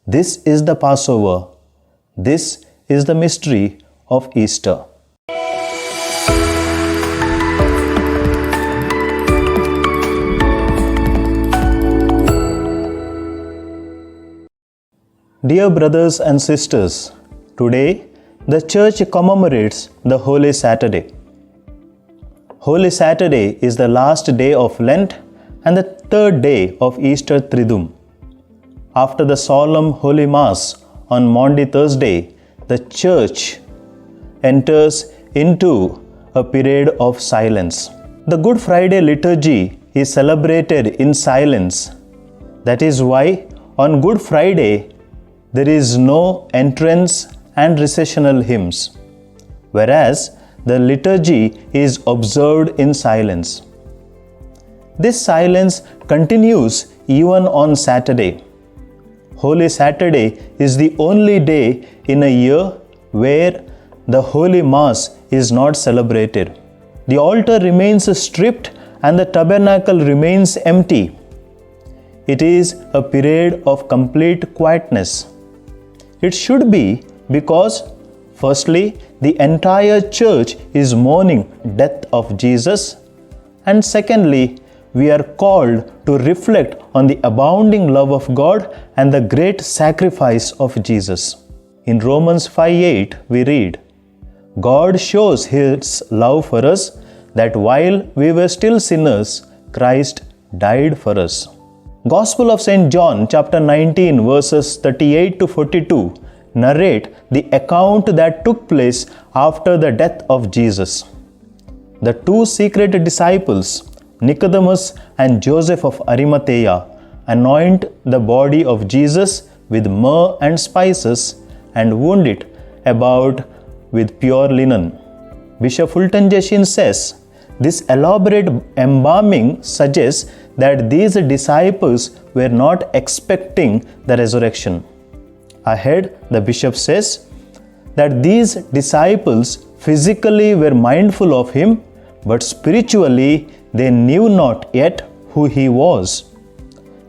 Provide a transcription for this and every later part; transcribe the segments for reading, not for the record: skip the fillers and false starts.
This is the Passover. This is the mystery of Easter. Dear brothers and sisters, today the Church commemorates the Holy Saturday. Holy Saturday is the last day of Lent and the third day of Easter Triduum. After the solemn Holy Mass on Maundy Thursday, the Church enters into a period of silence. The Good Friday liturgy is celebrated in silence. That is why on Good Friday there is no entrance and recessional hymns, whereas the liturgy is observed in silence. This silence continues even on Saturday. Holy Saturday is the only day in a year where the Holy Mass is not celebrated. The altar remains stripped and the tabernacle remains empty. It is a period of complete quietness. It should be because, firstly, the entire church is mourning death of Jesus, and secondly, we are called to reflect on the abounding love of God and the great sacrifice of Jesus. In Romans 5:8 we read, God shows His love for us that while we were still sinners, Christ died for us. Gospel of St. John chapter 19 verses 38 to 42 narrate the account that took place after the death of Jesus. The two secret disciples, Nicodemus and Joseph of Arimathea, anoint the body of Jesus with myrrh and spices and wound it about with pure linen. Bishop Fulton Jeshin says, this elaborate embalming suggests that these disciples were not expecting the resurrection. Ahead, the bishop says that these disciples physically were mindful of him, but spiritually they knew not yet who he was.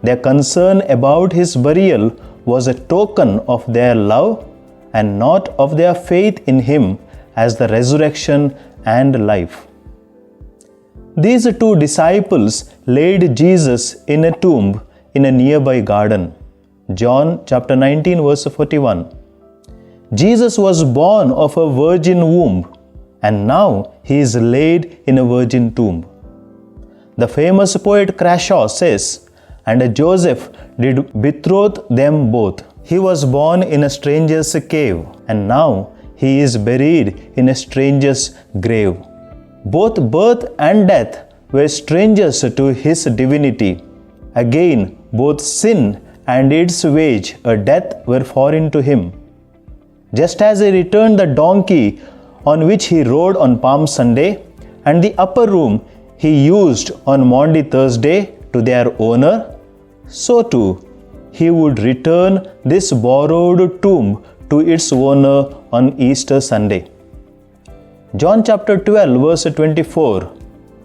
Their concern about his burial was a token of their love and not of their faith in him as the resurrection and life. These two disciples laid Jesus in a tomb in a nearby garden. John chapter 19 verse 41. Jesus was born of a virgin womb, and now he is laid in a virgin tomb. The famous poet Crashaw says, and Joseph did betroth them both. He was born in a stranger's cave, and now he is buried in a stranger's grave. Both birth and death were strangers to his divinity. Again, both sin and its wage, a death, were foreign to him. Just as he returned the donkey on which he rode on Palm Sunday and the upper room he used on Maundy Thursday to their owner, so too he would return this borrowed tomb to its owner on Easter Sunday. John chapter 12 verse 24,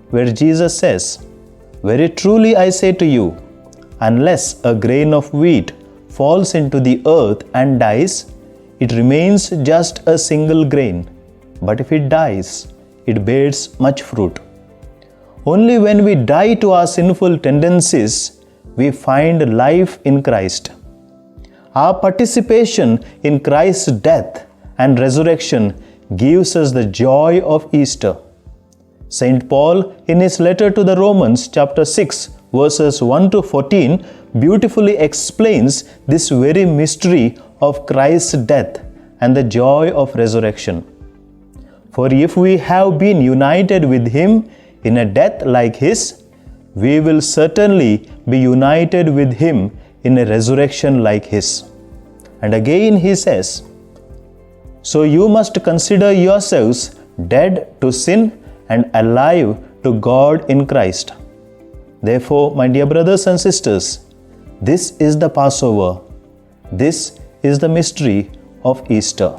where Jesus says, very truly I say to you, unless a grain of wheat falls into the earth and dies, it remains just a single grain. But if it dies, it bears much fruit. Only when we die to our sinful tendencies, we find life in Christ. Our participation in Christ's death and resurrection gives us the joy of Easter. St. Paul, in his letter to the Romans, chapter 6, verses 1 to 14, beautifully explains this very mystery of Christ's death and the joy of resurrection. For if we have been united with him in a death like his, we will certainly be united with him in a resurrection like his. And again he says, so you must consider yourselves dead to sin and alive to God in Christ. Therefore, my dear brothers and sisters, this is the Passover. This is the mystery of Easter.